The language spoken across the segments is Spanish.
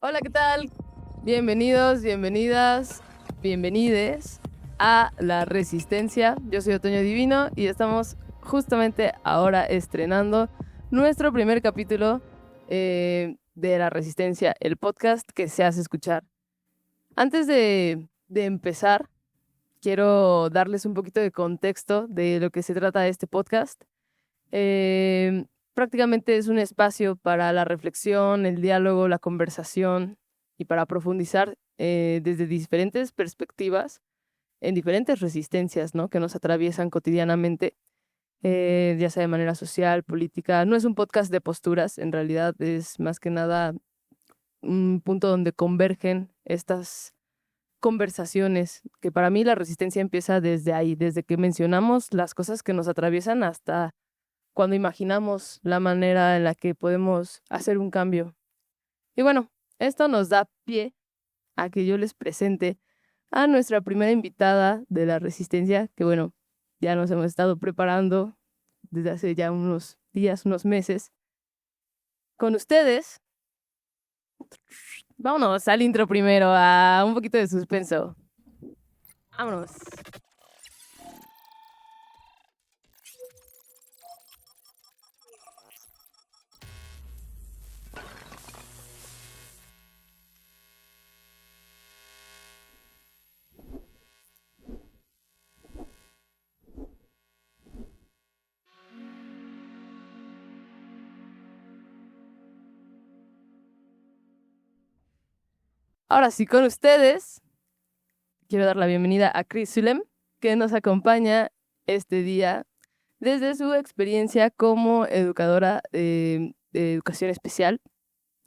Hola, ¿qué tal? Bienvenidos, bienvenidas, bienvenides a La Resistencia. Yo soy Otoño Divino y estamos justamente ahora estrenando nuestro primer capítulo de La Resistencia, el podcast que se hace escuchar. Antes de empezar, quiero darles un poquito de contexto de lo que se trata de este podcast. Eh, Prácticamente es un espacio para la reflexión, el diálogo, la conversación y para profundizar desde diferentes perspectivas en diferentes resistencias, ¿no? Que nos atraviesan cotidianamente, ya sea de manera social, política. No es un podcast de posturas, en realidad es más que nada un punto donde convergen estas conversaciones, que para mí la resistencia empieza desde ahí, desde que mencionamos las cosas que nos atraviesan hasta cuando imaginamos la manera en la que podemos hacer un cambio. Y bueno, esto nos da pie a que yo les presente a nuestra primera invitada de la Resistencia, que bueno, ya nos hemos estado preparando desde hace ya unos días, unos meses. Con ustedes, vámonos al intro primero, a un poquito de suspenso. Vámonos. Ahora sí, con ustedes, quiero dar la bienvenida a Chris Sulem, que nos acompaña este día desde su experiencia como educadora de educación especial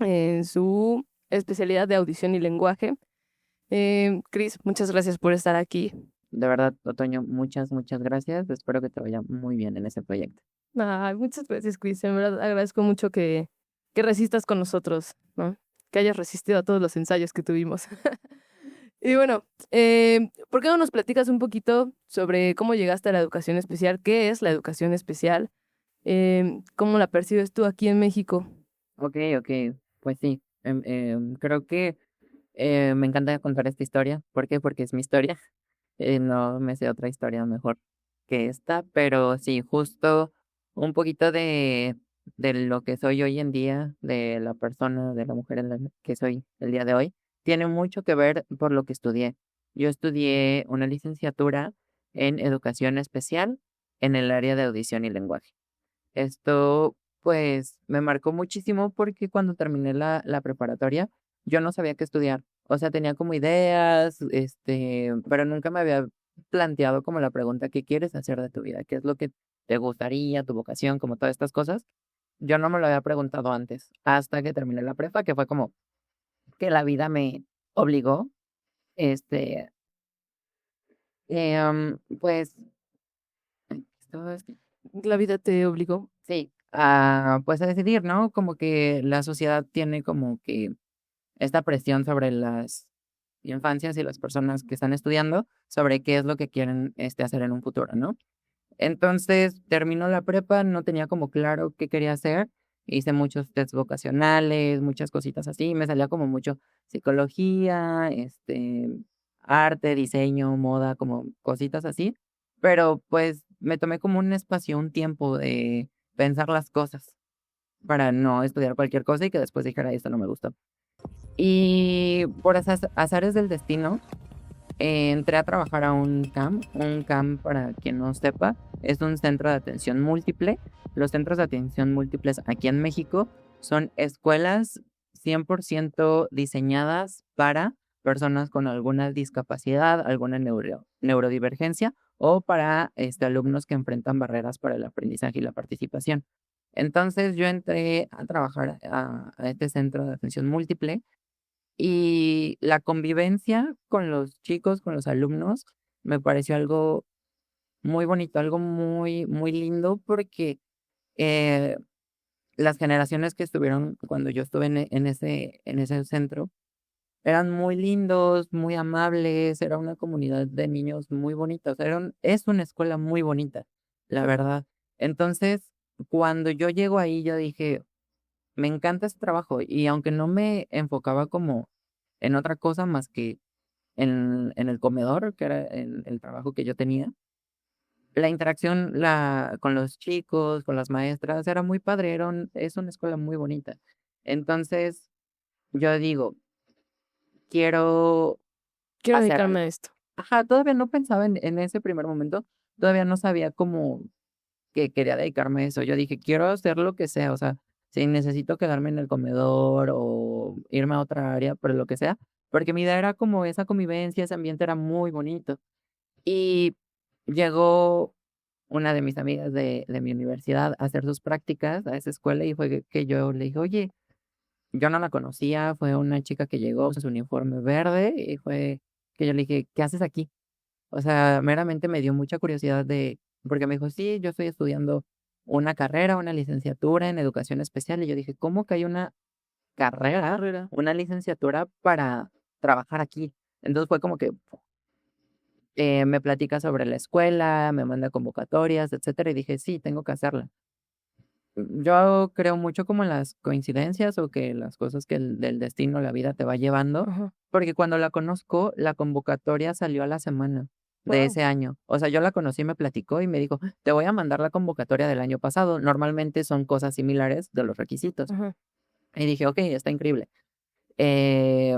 en su especialidad de audición y lenguaje. Chris, muchas gracias por estar aquí. De verdad, Otoño, muchas gracias. Espero que te vaya muy bien en ese proyecto. Ay, muchas gracias, Chris. En verdad agradezco mucho que resistas con nosotros, ¿no? Que hayas resistido a todos los ensayos que tuvimos. Y bueno, ¿por qué no nos platicas un poquito sobre cómo llegaste a la educación especial? ¿Qué es la educación especial? ¿Cómo la percibes tú aquí en México? Ok, pues sí. Creo que me encanta contar esta historia. ¿Por qué? Porque es mi historia. No me sé otra historia mejor que esta, pero sí, justo un poquito de lo que soy hoy en día, de la persona, de la mujer en la que soy el día de hoy, tiene mucho que ver por lo que estudié. Yo estudié una licenciatura en educación especial en el área de audición y lenguaje. Esto, pues, me marcó muchísimo porque cuando terminé la preparatoria, yo no sabía qué estudiar. O sea, tenía como ideas, pero nunca me había planteado como la pregunta, ¿qué quieres hacer de tu vida? ¿Qué es lo que te gustaría, tu vocación, como todas estas cosas? Yo no me lo había preguntado antes, hasta que terminé la prepa, que fue como que la vida me obligó, este, pues, estaba La vida te obligó. sí, pues a decidir, ¿no? Como que la sociedad tiene como que esta presión sobre las infancias y las personas que están estudiando sobre qué es lo que quieren hacer en un futuro, ¿no? Entonces, terminó la prepa, no tenía como claro qué quería hacer. Hice muchos tests vocacionales, muchas cositas así. Me salía como mucho psicología, arte, diseño, moda, como cositas así. Pero pues me tomé como un espacio, un tiempo de pensar las cosas para no estudiar cualquier cosa y que después dijera, esto no me gustó. Y por azares del destino, entré a trabajar a un CAM. Un CAM, para quien no sepa, es un centro de atención múltiple. Los centros de atención múltiples aquí en México son escuelas 100% diseñadas para personas con alguna discapacidad, alguna neurodivergencia o para alumnos que enfrentan barreras para el aprendizaje y la participación. Entonces yo entré a trabajar a este centro de atención múltiple y la convivencia con los chicos, con los alumnos, me pareció algo muy bonito, algo muy lindo, porque eh, las generaciones que estuvieron cuando yo estuve en ese centro eran muy lindos, muy amables, era una comunidad de niños muy bonitos, es una escuela muy bonita, la verdad. Entonces, cuando yo llego ahí, yo dije, me encanta ese trabajo y aunque no me enfocaba como en otra cosa más que en el comedor, que era el trabajo que yo tenía, la interacción con los chicos, con las maestras, era muy padre, es una escuela muy bonita. Entonces, yo digo, quiero Quiero hacer dedicarme a algo. esto. Ajá, todavía no pensaba en ese primer momento, todavía no sabía cómo que quería dedicarme a eso. Yo dije, quiero hacer lo que sea, o sea, si necesito quedarme en el comedor o irme a otra área, pero lo que sea, porque mi idea era como esa convivencia, ese ambiente era muy bonito. Y llegó una de mis amigas de mi universidad a hacer sus prácticas a esa escuela y fue que yo le dije, oye, yo no la conocía, fue una chica que llegó con su uniforme verde y fue que yo le dije, ¿qué haces aquí? O sea, meramente me dio mucha curiosidad porque me dijo, sí, yo estoy estudiando una carrera, una licenciatura en educación especial. Y yo dije, ¿cómo que hay una carrera, Carrera. una licenciatura para trabajar aquí? Entonces fue como que me platica sobre la escuela, me manda convocatorias, etcétera, y dije, sí, tengo que hacerla. Yo creo mucho como en las coincidencias o que las cosas que del destino, la vida te va llevando, Ajá. porque cuando la conozco, la convocatoria salió a la semana de Wow. ese año. O sea, yo la conocí, me platicó y me dijo, te voy a mandar la convocatoria del año pasado. Normalmente son cosas similares de los requisitos. Ajá. Y dije, ok, está increíble. Eh,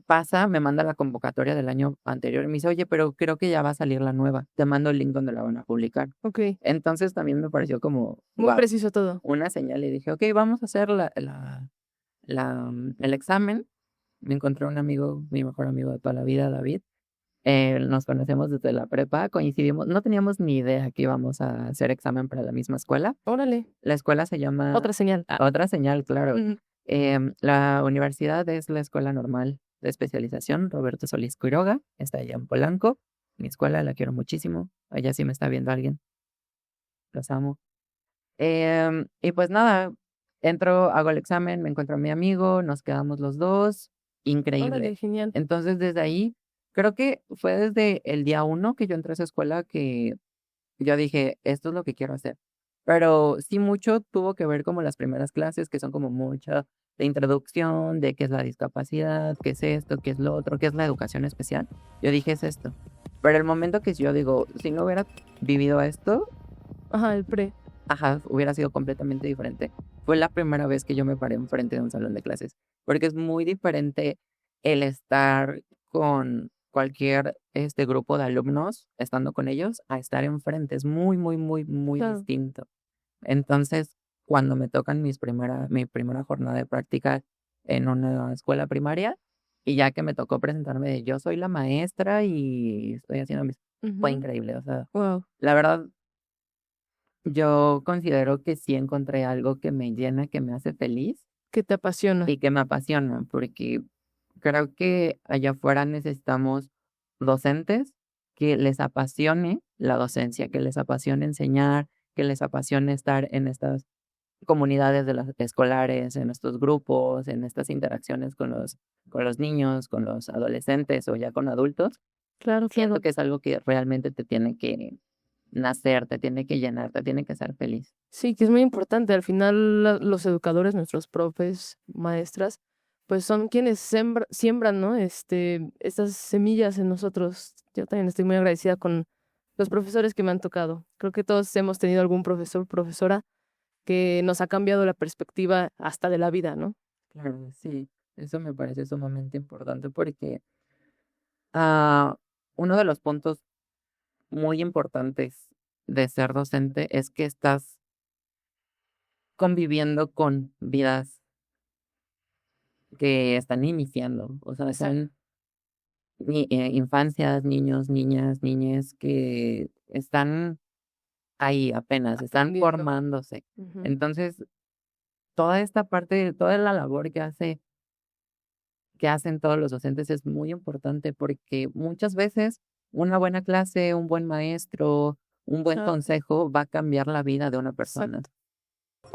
Pasa, me manda la convocatoria del año anterior y me dice, oye, pero creo que ya va a salir la nueva. Te mando el link donde la van a publicar. Ok. Entonces también me pareció como, Muy wow, preciso todo. una señal y dije, ok, vamos a hacer el examen. Me encontré un amigo, mi mejor amigo de toda la vida, David. Nos conocemos desde la prepa, coincidimos, no teníamos ni idea que íbamos a hacer examen para la misma escuela. Órale. La escuela se llama Otra señal. Otra Señal, claro. Ujú. La universidad es la Escuela Normal de Especialización Roberto Solís Quiroga, está allá en Polanco. Mi escuela la quiero muchísimo. Allá sí me está viendo alguien. Los amo. Y pues nada, entro, hago el examen, me encuentro a mi amigo, nos quedamos los dos, Órale, increíble. genial. Entonces desde ahí, creo que fue desde el día uno que yo entré a esa escuela que yo dije, esto es lo que quiero hacer. Pero sí mucho tuvo que ver como las primeras clases, que son como mucha de introducción, de qué es la discapacidad, qué es esto, qué es lo otro, qué es la educación especial. Yo dije, es esto. Pero el momento que yo digo, si no hubiera vivido esto, Ajá, el pre. ajá, hubiera sido completamente diferente. Fue la primera vez que yo me paré enfrente de un salón de clases, porque es muy diferente el estar con cualquier grupo de alumnos, estando con ellos, a estar enfrente. Es muy, muy, muy, muy Claro. distinto. Entonces, cuando me tocan mi primera jornada de práctica en una escuela primaria, y ya que me tocó presentarme de yo soy la maestra y estoy haciendo fue increíble. O sea, Wow. la verdad, yo considero que sí encontré algo que me llena, que me hace feliz Que te apasiona. y que me apasiona, porque creo que allá afuera necesitamos docentes que les apasione la docencia, que les apasione enseñar, que les apasione estar en estas comunidades de las escolares, en estos grupos, en estas interacciones con los niños, con los adolescentes o ya con adultos. Claro, Siento claro. que es algo que realmente te tiene que nacer, te tiene que llenar, te tiene que hacer feliz. Sí, que es muy importante. Al final, los educadores, nuestros profes, maestras, pues son quienes siembran, ¿no? Estas semillas en nosotros. Yo también estoy muy agradecida con los profesores que me han tocado. Creo que todos hemos tenido algún profesor, profesora que nos ha cambiado la perspectiva hasta de la vida, ¿no? Claro, sí, eso me parece sumamente importante porque uno de los puntos muy importantes de ser docente es que estás conviviendo con vidas que están iniciando, o sea, Exacto. son infancias, niños, niñas, niñes que están ahí apenas, están Aprendiendo. formándose. Ujú. Entonces, toda esta parte, toda la labor que hacen todos los docentes es muy importante porque muchas veces una buena clase, un buen maestro, un buen Ah, consejo va a cambiar la vida de una persona. exacto.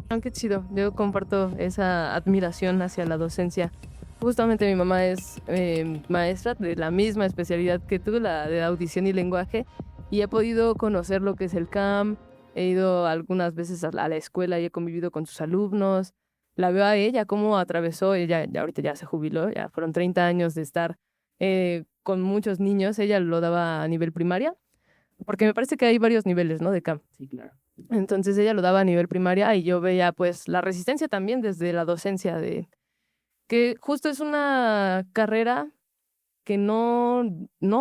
Ah, qué chido. Yo comparto esa admiración hacia la docencia. Justamente mi mamá es maestra de la misma especialidad que tú, la de audición y lenguaje, y he podido conocer lo que es el CAM. He ido algunas veces a la escuela y he convivido con sus alumnos. la veo a ella, cómo atravesó, ella ya ahorita ya se jubiló, ya fueron 30 años de estar con muchos niños, ella lo daba a nivel primaria, porque me parece que hay varios niveles, ¿no? De CAM. Sí, claro. Entonces ella lo daba a nivel primaria y yo veía pues la resistencia también desde la docencia, de que justo es una carrera que no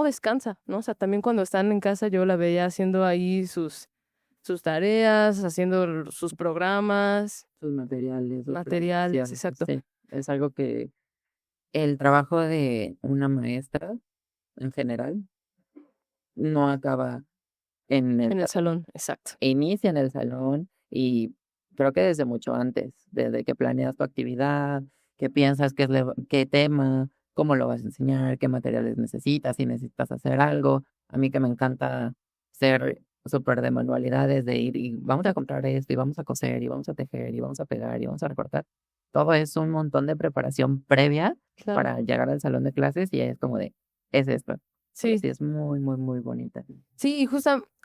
descansa, ¿no? O sea, también cuando están en casa yo la veía haciendo ahí sus tareas, haciendo sus programas, Sus materiales, sus materiales, presentaciones. exacto. Sí, es algo que el trabajo de una maestra en general no acaba en el En el salón. salón, exacto. Inicia en el salón y creo que desde mucho antes, desde que planeas tu actividad, qué piensas, qué tema, cómo lo vas a enseñar, qué materiales necesitas, si necesitas hacer algo. A mí que me encanta ser súper de manualidades, de ir y vamos a comprar esto y vamos a coser y vamos a tejer y vamos a pegar y vamos a recortar. Todo es un montón de preparación previa Claro. para llegar al salón de clases y es como de, es esto. Sí, Sí, es muy, muy, muy bonita. sí, y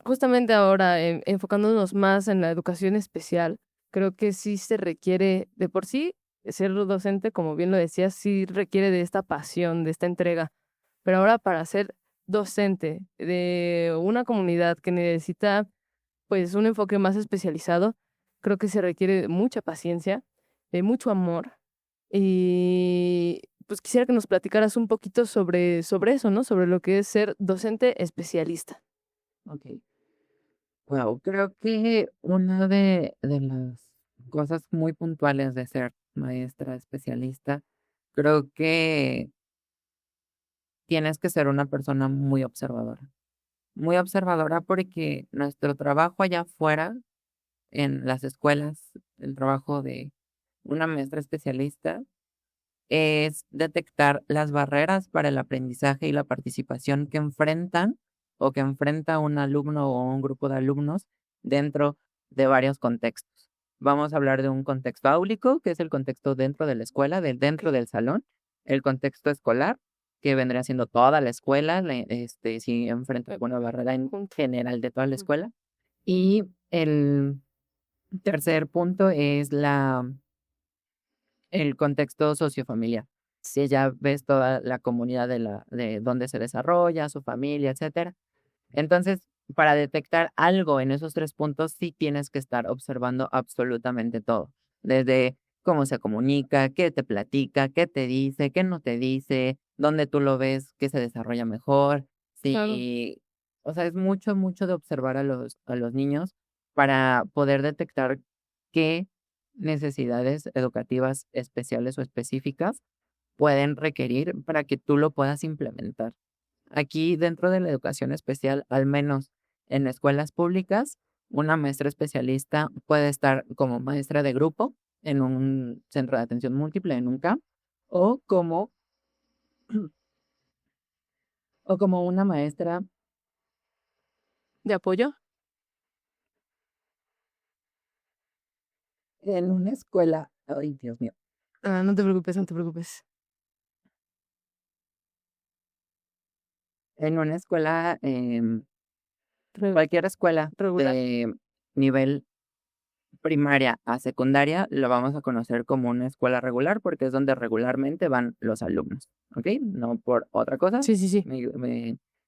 justamente ahora, enfocándonos más en la educación especial, creo que sí se requiere, de por sí, ser docente, como bien lo decías, sí requiere de esta pasión, de esta entrega. Pero ahora para ser docente de una comunidad que necesita, pues, un enfoque más especializado, creo que se requiere de mucha paciencia, de mucho amor. Y pues quisiera que nos platicaras un poquito sobre eso, ¿no? Sobre lo que es ser docente especialista. Ok. Wow, creo que una de las cosas muy puntuales de ser maestra especialista, creo que tienes que ser una persona muy observadora. Muy observadora porque nuestro trabajo allá afuera, en las escuelas, el trabajo de una maestra especialista es detectar las barreras para el aprendizaje y la participación que enfrentan o que enfrenta un alumno o un grupo de alumnos dentro de varios contextos. Vamos a hablar de un contexto áulico, que es el contexto dentro de la escuela, dentro del salón, el contexto escolar, que vendría siendo toda la escuela, si enfrenta alguna barrera en general de toda la escuela. Y el tercer punto es el contexto sociofamiliar. Si ya ves toda la comunidad de donde se desarrolla, su familia, etcétera. Entonces, para detectar algo en esos 3 puntos, sí tienes que estar observando absolutamente todo. Desde cómo se comunica, qué te platica, qué te dice, qué no te dice, dónde tú lo ves que se desarrolla mejor. Claro. Sí, o sea, es mucho, mucho de observar a los niños para poder detectar qué necesidades educativas especiales o específicas pueden requerir para que tú lo puedas implementar. Aquí dentro de la educación especial, al menos en escuelas públicas, una maestra especialista puede estar como maestra de grupo en un centro de atención múltiple, en un CAMP, o como, o como una maestra ¿De apoyo? en una escuela. Ay, Dios mío. Ah, no te preocupes, no te preocupes. En una escuela, Re- cualquier escuela regular. de nivel primaria a secundaria lo vamos a conocer como una escuela regular porque es donde regularmente van los alumnos, ¿ok? No por otra cosa. Sí, sí, sí.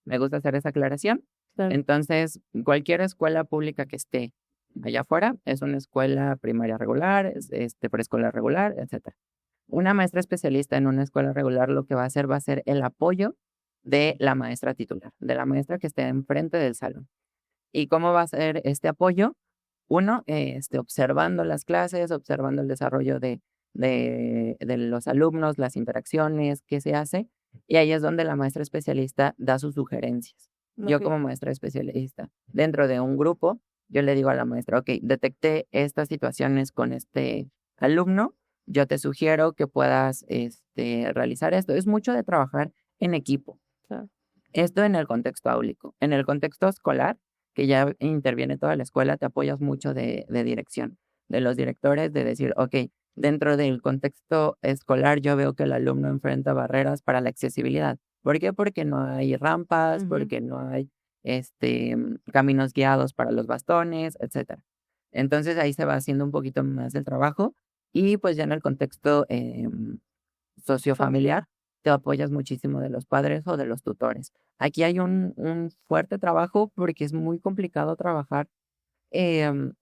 Me gusta hacer esa aclaración. Claro. Entonces, cualquier escuela pública que esté allá afuera es una escuela primaria regular, preescolar regular, etcétera. Una maestra especialista en una escuela regular lo que va a ser el apoyo de la maestra titular, de la maestra que esté enfrente del salón. ¿Y cómo va a ser este apoyo? Uno, observando las clases, observando el desarrollo de los alumnos, las interacciones, qué se hace, y ahí es donde la maestra especialista da sus sugerencias. Yo Ok. como maestra especialista, dentro de un grupo, yo le digo a la maestra, ok, detecté estas situaciones con este alumno, yo te sugiero que puedas realizar esto. Es mucho de trabajar en equipo. Claro. Esto en el contexto áulico. En el contexto escolar, que ya interviene toda la escuela, te apoyas mucho de dirección, de los directores, de decir, ok, dentro del contexto escolar yo veo que el alumno enfrenta barreras para la accesibilidad. ¿Por qué? Porque no hay rampas, Ujú. porque no hay caminos guiados para los bastones, etcétera. Entonces ahí se va haciendo un poquito más del trabajo Y pues ya en el contexto sociofamiliar, te apoyas muchísimo de los padres o de los tutores. Aquí hay un fuerte trabajo porque es muy complicado trabajar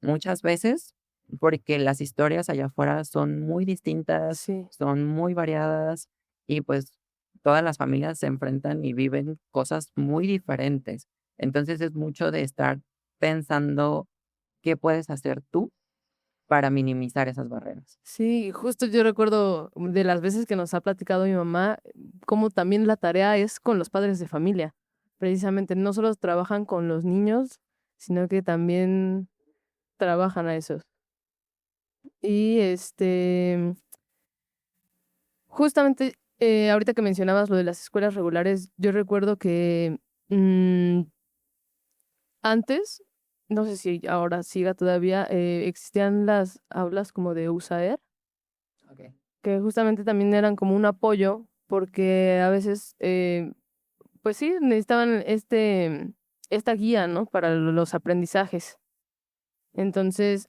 muchas veces porque las historias allá afuera son muy distintas, Sí. son muy variadas y pues todas las familias se enfrentan y viven cosas muy diferentes. Entonces es mucho de estar pensando qué puedes hacer tú para minimizar esas barreras. Sí, justo yo recuerdo de las veces que nos ha platicado mi mamá, cómo también la tarea es con los padres de familia. Precisamente no solo trabajan con los niños, sino que también trabajan a esos. Y justamente ahorita que mencionabas lo de las escuelas regulares, yo recuerdo que mm, antes, no sé si ahora siga todavía, existían las aulas como de USAER, Okay. que justamente también eran como un apoyo, porque a veces, pues sí, necesitaban esta guía, ¿no? Para los aprendizajes. Entonces,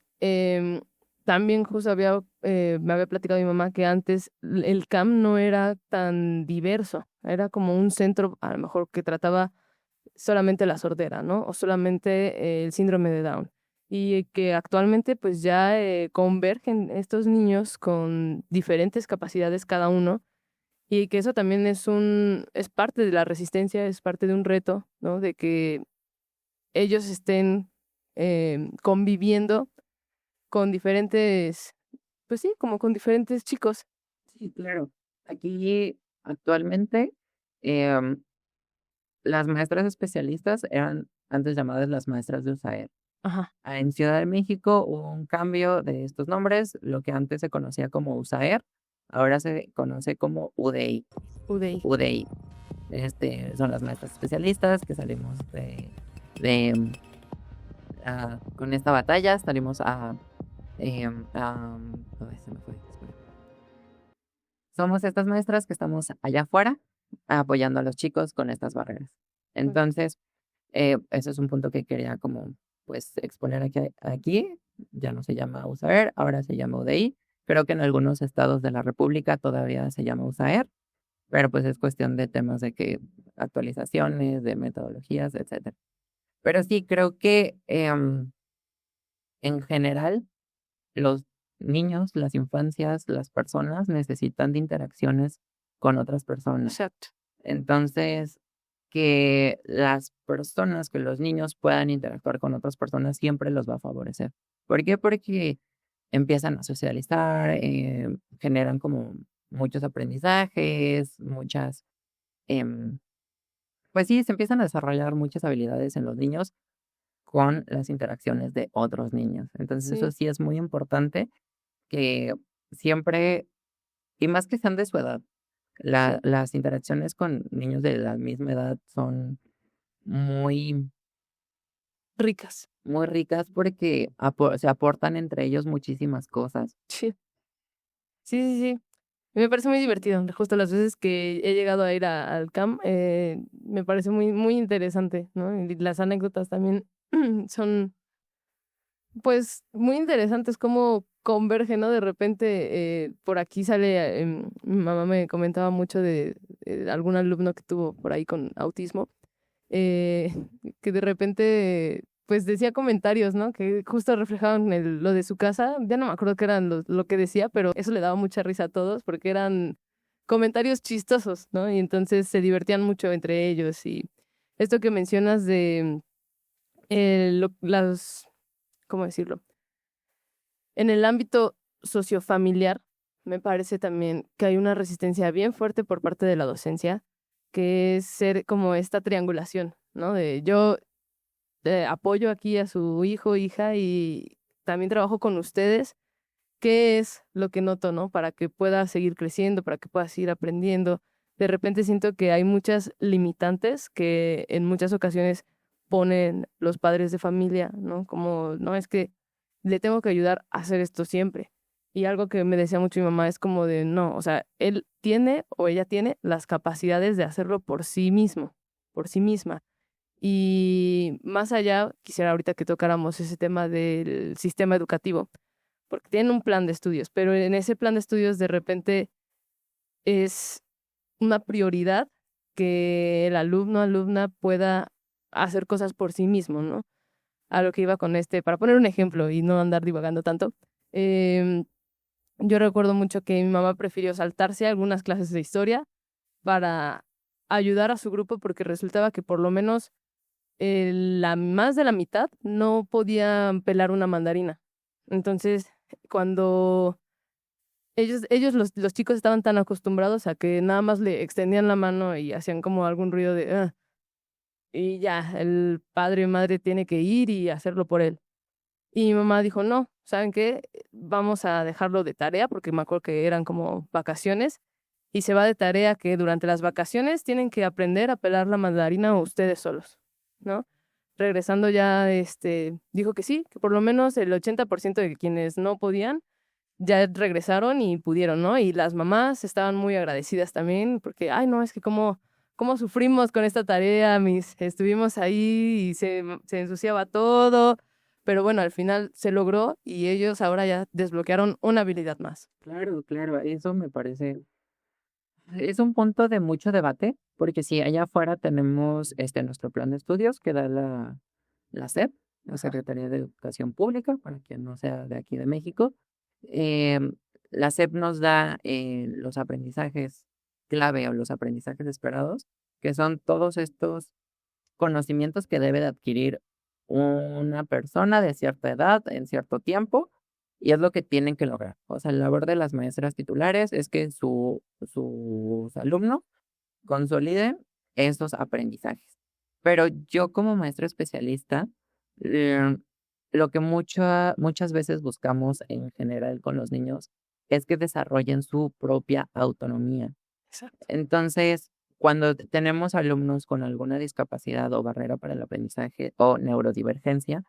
también justo me había platicado mi mamá que antes el CAM no era tan diverso, era como un centro a lo mejor que trataba solamente la sordera, ¿no? O solamente el síndrome de Down. Y que actualmente pues ya convergen estos niños con diferentes capacidades cada uno y que eso también es parte de la resistencia, es parte de un reto, ¿no? De que ellos estén conviviendo con diferentes, pues sí, como con diferentes chicos. Sí, claro. Aquí actualmente em, las maestras especialistas eran antes llamadas las maestras de USAER. Ajá, En Ciudad de México hubo un cambio de estos nombres, lo que antes se conocía como USAER, ahora se conoce como UDI. UDI. UDI. Son las maestras especialistas que salimos de con esta batalla, salimos ay, se me fue, espera. Somos estas maestras que estamos allá afuera apoyando a los chicos con estas barreras. Entonces, ese es un punto que quería como pues exponer aquí. Ya no se llama USAER, ahora se llama UDI. Creo que en algunos estados de la República todavía se llama USAER, pero pues es cuestión de temas de que actualizaciones, de metodologías, etcétera. Pero sí, creo que en general los niños, las infancias, las personas necesitan de interacciones con otras personas. Exacto. Entonces, que las personas, que los niños puedan interactuar con otras personas siempre los va a favorecer. ¿Por qué? Porque empiezan a socializar, generan como muchos aprendizajes, em, pues sí, se empiezan a desarrollar muchas habilidades en los niños con las interacciones de otros niños. Entonces, eso Sí, sí es muy importante que siempre, y más que sean de su edad, sí. las interacciones con niños de la misma edad son muy, Ricas. muy ricas porque se aportan entre ellos muchísimas cosas. Sí. Sí, sí, sí. Me parece muy divertido. Justo las veces que he llegado a ir al CAM, me parece muy, muy interesante, ¿no? Y las anécdotas también son, pues, muy interesantes cómo convergen, ¿no? De repente, por aquí sale, mi mamá me comentaba mucho de algún alumno que tuvo por ahí con autismo, eh, que de repente, pues, decía comentarios, ¿no? Que justo reflejaban lo de su casa. Ya no me acuerdo qué eran lo que decía, pero eso le daba mucha risa a todos porque eran comentarios chistosos, ¿no? Y entonces se divertían mucho entre ellos. Y esto que mencionas de las, ¿cómo decirlo? En el ámbito sociofamiliar, me parece también que hay una resistencia bien fuerte por parte de la docencia, que es ser como esta triangulación, ¿no? De yo apoyo aquí a su hijo, hija, y también trabajo con ustedes. ¿Qué es lo que noto, no? Para que pueda seguir creciendo, para que pueda seguir aprendiendo. De repente siento que hay muchas limitantes que en muchas ocasiones ponen los padres de familia, ¿no? Como, no, es que le tengo que ayudar a hacer esto siempre. Y algo que me decía mucho mi mamá es como de, no, o sea, él tiene o ella tiene las capacidades de hacerlo por sí mismo, por sí misma. Y más allá, quisiera ahorita que tocáramos ese tema del sistema educativo, porque tienen un plan de estudios, pero en ese plan de estudios de repente es una prioridad que el alumno, alumna pueda hacer cosas por sí mismo, ¿no? A lo que iba con para poner un ejemplo y no andar divagando tanto, em, yo recuerdo mucho que mi mamá prefirió saltarse algunas clases de historia para ayudar a su grupo porque resultaba que por lo menos más de la mitad no podían pelar una mandarina. Entonces, cuando ellos los chicos estaban tan acostumbrados a que nada más le extendían la mano y hacían como algún ruido de, "Ah", y ya, el padre o madre tiene que ir y hacerlo por él. Y mi mamá dijo, no, ¿saben qué? Vamos a dejarlo de tarea, porque me acuerdo que eran como vacaciones, y se va de tarea que durante las vacaciones tienen que aprender a pelar la mandarina ustedes solos, ¿no? Regresando ya, dijo que sí, que por lo menos el 80% de quienes no podían ya regresaron y pudieron, ¿no? Y las mamás estaban muy agradecidas también, porque, ay, no, es que cómo sufrimos con esta tarea, estuvimos ahí y se ensuciaba todo, pero bueno, al final se logró y ellos ahora ya desbloquearon una habilidad más. Claro, claro, eso me parece, es un punto de mucho debate, porque si allá afuera tenemos nuestro plan de estudios que da la SEP, la Ajá. Secretaría de Educación Pública, para quien no sea de aquí de México. em, la SEP nos da los aprendizajes clave o los aprendizajes esperados, que son todos estos conocimientos que debe de adquirir una persona de cierta edad en cierto tiempo, y es lo que tienen que lograr. O sea, la labor de las maestras titulares es que sus alumnos consoliden estos aprendizajes. Pero yo como maestra especialista, eh, lo que muchas veces buscamos en general con los niños es que desarrollen su propia autonomía. Exacto. Entonces, cuando tenemos alumnos con alguna discapacidad o barrera para el aprendizaje o neurodivergencia,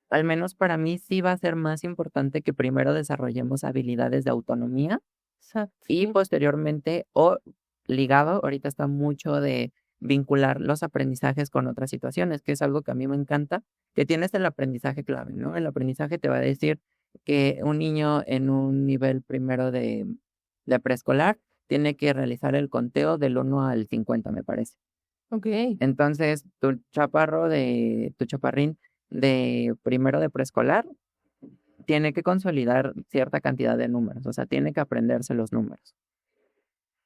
al menos para mí sí va a ser más importante que primero desarrollemos habilidades de autonomía Exacto, y sí. posteriormente o ligado, ahorita está mucho de vincular los aprendizajes con otras situaciones, que es algo que a mí me encanta, que tienes el aprendizaje clave, ¿no? El aprendizaje te va a decir que un niño en un nivel primero de preescolar tiene que realizar el conteo del 1 al 50, me parece. Ok, Entonces, tu chaparrín de primero de preescolar tiene que consolidar cierta cantidad de números, o sea, tiene que aprenderse los números.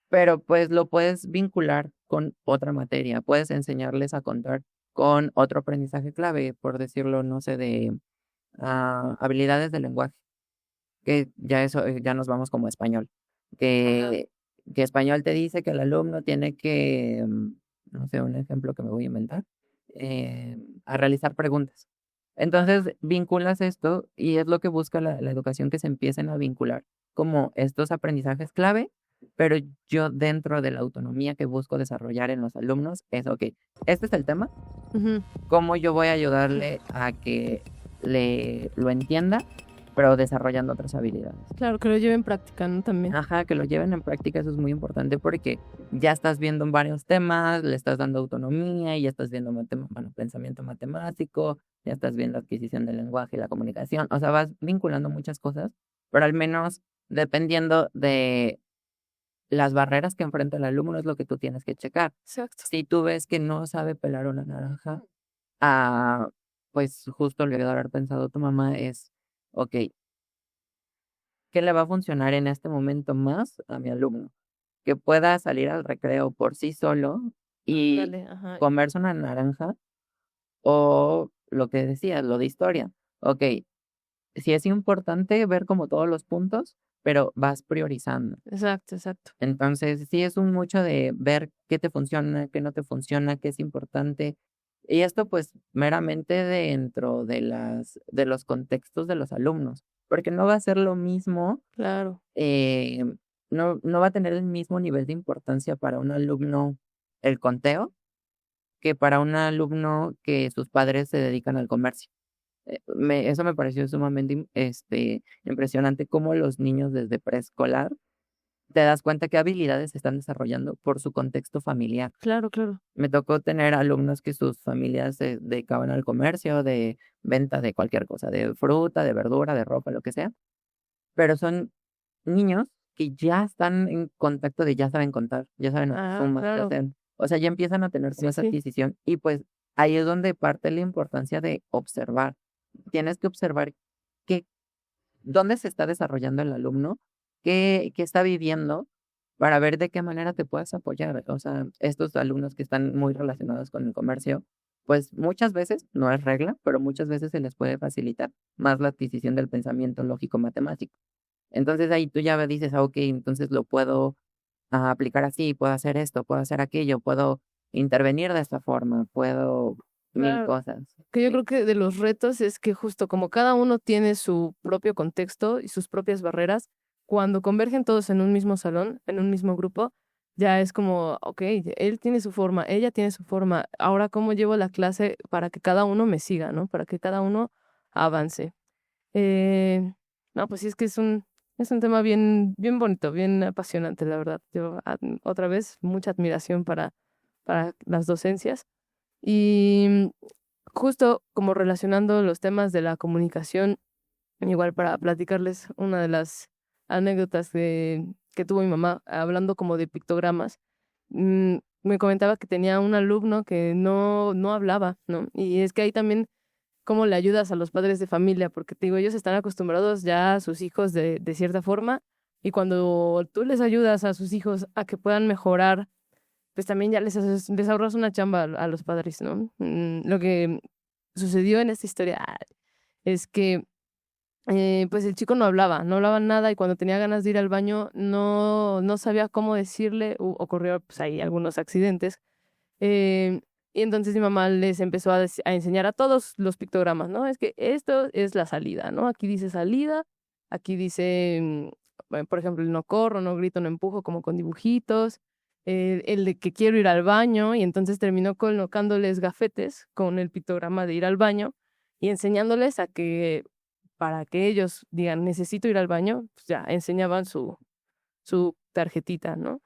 Pero pues lo puedes vincular con otra materia, puedes enseñarles a contar con otro aprendizaje clave, por decirlo, no sé, de habilidades de lenguaje, que ya eso, ya nos vamos como español, que, que español te dice que el alumno tiene que, no sé, un ejemplo que me voy a inventar, a realizar preguntas. Entonces, vinculas esto y es lo que busca la educación, que se empiecen a vincular como estos aprendizajes clave, pero yo dentro de la autonomía que busco desarrollar en los alumnos es, ok, este es el tema, ujú, cómo yo voy a ayudarle a que lo entienda, pero desarrollando otras habilidades. claro, que lo lleven práctica, ¿no? También. Ajá, que lo lleven en práctica, eso es muy importante porque ya estás viendo en varios temas, le estás dando autonomía y ya estás viendo pensamiento matemático, ya estás viendo adquisición del lenguaje y la comunicación, o sea, vas vinculando muchas cosas, pero al menos dependiendo de las barreras que enfrenta el alumno es lo que tú tienes que checar. Exacto. Si tú ves que no sabe pelar una naranja, ah, pues justo lo que debe haber pensado tu mamá es, ok, ¿qué le va a funcionar en este momento más a mi alumno? Que pueda salir al recreo por sí solo y Dale, ajá. comerse una naranja, o lo que decías, lo de historia. Ok, sí es importante ver como todos los puntos, pero vas priorizando. Exacto, exacto. Entonces, sí es un mucho de ver qué te funciona, qué no te funciona, qué es importante. Y esto pues meramente dentro de los contextos de los alumnos, porque no va a ser lo mismo, Claro. eh, no va a tener el mismo nivel de importancia para un alumno el conteo que para un alumno que sus padres se dedican al comercio. Eso me pareció sumamente impresionante cómo los niños desde preescolar te das cuenta qué habilidades se están desarrollando por su contexto familiar. Claro, claro. Me tocó tener alumnos que sus familias se dedicaban al comercio de venta de cualquier cosa, de fruta, de verdura, de ropa, lo que sea, pero son niños que ya están en contacto de ya saben contar, ya saben hacer Ah, sumas, ya claro. saben, o sea, ya empiezan a tener como Sí, esa sí. adquisición y pues ahí es donde parte la importancia de observar. Tienes que observar qué dónde se está desarrollando el alumno, qué está viviendo, para ver de qué manera te puedes apoyar. O sea, estos alumnos que están muy relacionados con el comercio, pues muchas veces, no es regla, pero muchas veces se les puede facilitar más la adquisición del pensamiento lógico matemático. Entonces ahí tú ya dices, ah, ok, entonces lo puedo aplicar así, puedo hacer esto, puedo hacer aquello, puedo intervenir de esta forma, puedo mil Claro. cosas. Que yo Sí, creo que de los retos es que justo como cada uno tiene su propio contexto y sus propias barreras, cuando convergen todos en un mismo salón, en un mismo grupo, ya es como, ok, él tiene su forma, ella tiene su forma, ahora cómo llevo la clase para que cada uno me siga, ¿no? Para que cada uno avance. Eh, no, pues sí, es que es un tema bien, bien bonito, bien apasionante, la verdad. Yo, otra vez, mucha admiración para las docencias. Y justo como relacionando los temas de la comunicación, igual para platicarles una de las anécdotas que tuvo mi mamá, hablando como de pictogramas, me comentaba que tenía un alumno que no hablaba, ¿no? Y es que ahí también cómo le ayudas a los padres de familia, porque te digo, ellos están acostumbrados ya a sus hijos de cierta forma, y cuando tú les ayudas a sus hijos a que puedan mejorar, pues también ya les ahorras una chamba a los padres, ¿no? Lo que sucedió en esta historia es que pues el chico no hablaba nada y cuando tenía ganas de ir al baño no sabía cómo decirle, ocurrió pues ahí algunos accidentes. eh, y entonces mi mamá les empezó a enseñar a todos los pictogramas, ¿no? Es que esto es la salida, ¿no? Aquí dice salida, aquí dice, bueno, por ejemplo, el no corro, no grito, no empujo, como con dibujitos, el de que quiero ir al baño, y entonces terminó colocándoles gafetes con el pictograma de ir al baño y enseñándoles a que para que ellos digan necesito ir al baño, pues ya enseñaban su tarjetita, ¿no?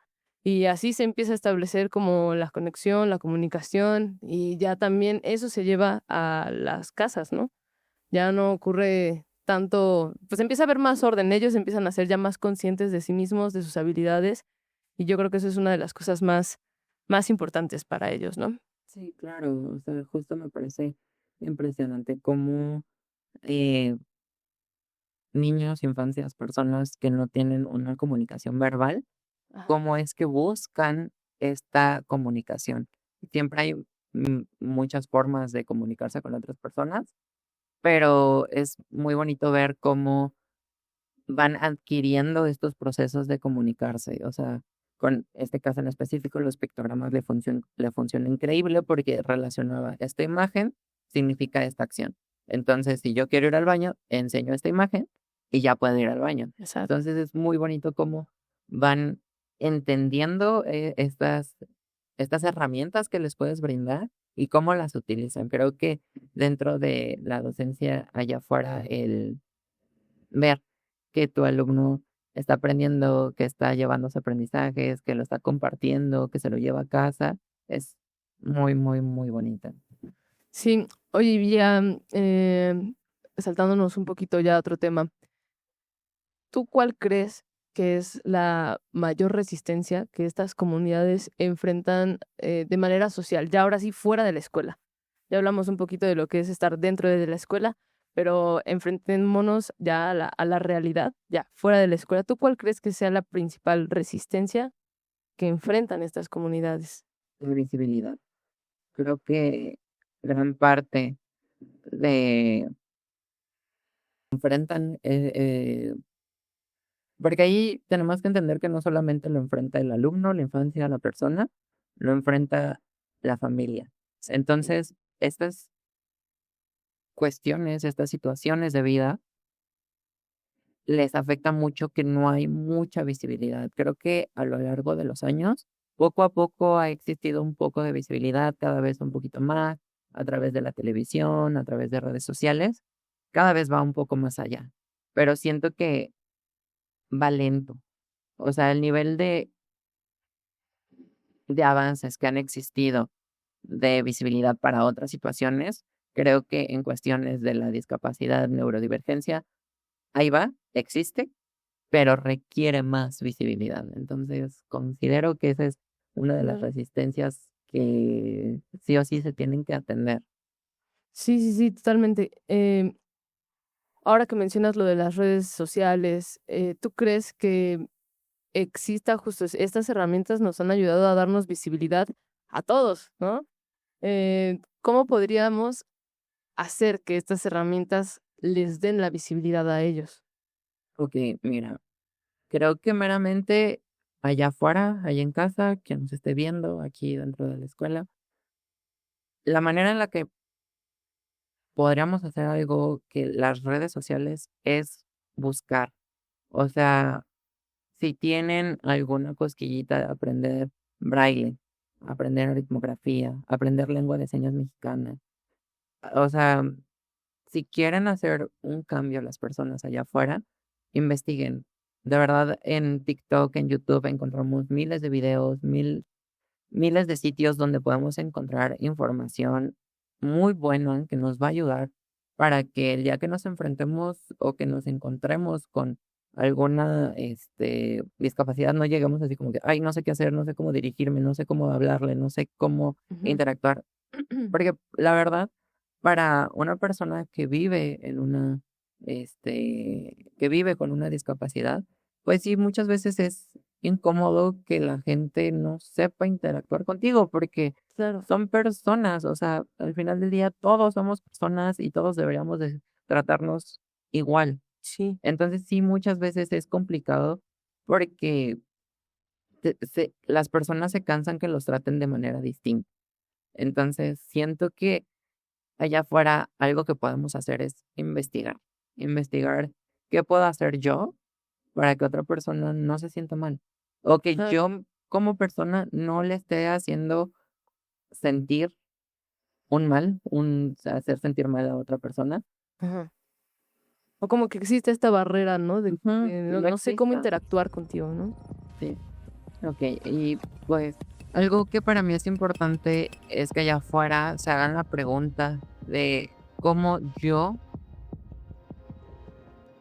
Y así se empieza a establecer como la conexión, la comunicación, y ya también eso se lleva a las casas, ¿no? Ya no ocurre tanto, pues empieza a haber más orden, ellos empiezan a ser ya más conscientes de sí mismos, de sus habilidades, y yo creo que eso es una de las cosas más importantes para ellos, ¿no? sí, claro. O sea, justo me parece impresionante cómo eh, niños, infancias, personas que no tienen una comunicación verbal, Ajá. cómo es que buscan esta comunicación. Siempre hay muchas formas de comunicarse con otras personas, pero es muy bonito ver cómo van adquiriendo estos procesos de comunicarse. O sea, con este caso en específico, los pictogramas le funcionan increíble porque relacionaba esta imagen, significa esta acción. Entonces, si yo quiero ir al baño, enseño esta imagen y ya puedo ir al baño. Exacto. Entonces, es muy bonito cómo van entendiendo estas herramientas que les puedes brindar y cómo las utilizan. Creo que dentro de la docencia allá afuera, el ver que tu alumno está aprendiendo, que está llevando sus aprendizajes, que lo está compartiendo, que se lo lleva a casa, es muy, muy, muy bonita. Sí, oye, y ya saltándonos un poquito ya a otro tema. ¿Tú cuál crees que es la mayor resistencia que estas comunidades enfrentan de manera social, ya ahora sí fuera de la escuela? Ya hablamos un poquito de lo que es estar dentro de la escuela, pero enfrentémonos ya a la realidad, ya fuera de la escuela. ¿Tú cuál crees que sea la principal resistencia que enfrentan estas comunidades? La visibilidad. Creo que gran parte de enfrentan, porque ahí tenemos que entender que no solamente lo enfrenta el alumno, la infancia, la persona, lo enfrenta la familia. Entonces, estas cuestiones, estas situaciones de vida les afecta mucho que no hay mucha visibilidad. Creo que a lo largo de los años, poco a poco ha existido un poco de visibilidad, cada vez un poquito más, a través de la televisión, a través de redes sociales, cada vez va un poco más allá. Pero siento que va lento. o sea, el nivel de avances que han existido de visibilidad para otras situaciones, creo que en cuestiones de la discapacidad, neurodivergencia, ahí va, existe, pero requiere más visibilidad. Entonces, considero que esa es una de las Claro. resistencias que sí o sí se tienen que atender. Sí, sí, sí, totalmente. Ahora que mencionas lo de las redes sociales, ¿tú crees que exista justo estas herramientas nos han ayudado a darnos visibilidad a todos, ¿no? ¿Cómo podríamos hacer que estas herramientas les den la visibilidad a ellos? Ok, mira, creo que meramente allá afuera, allá en casa, quien nos esté viendo aquí dentro de la escuela, la manera en la que podríamos hacer algo que las redes sociales es buscar. O sea, si tienen alguna cosquillita de aprender braille, aprender aritmografía, aprender lengua de señas mexicana, o sea, si quieren hacer un cambio las personas allá afuera, investiguen. De verdad, en TikTok, en YouTube encontramos miles de videos, miles de sitios donde podemos encontrar información muy buena que nos va a ayudar para que el día que nos enfrentemos o que nos encontremos con alguna discapacidad no lleguemos así como que, ay, no sé qué hacer, no sé cómo dirigirme, no sé cómo hablarle, no sé cómo Ujú. interactuar. Porque la verdad, para una persona que vive en que vive con una discapacidad, pues sí, muchas veces es incómodo que la gente no sepa interactuar contigo, porque Claro, son personas, o sea, al final del día todos somos personas y todos deberíamos de tratarnos igual. sí, Entonces sí, muchas veces es complicado porque las personas se cansan que los traten de manera distinta. Entonces siento que allá afuera algo que podemos hacer es investigar, investigar qué puedo hacer yo para que otra persona no se sienta mal, o que claro. yo como persona no le esté haciendo sentir un mal, hacer sentir mal a otra persona. Ajá. O como que existe esta barrera, ¿no? De Ujú, que que no, no no sé cómo exista. interactuar contigo, ¿no? Sí, okey. Y, pues, algo que para mí es importante es que allá afuera se hagan la pregunta de cómo yo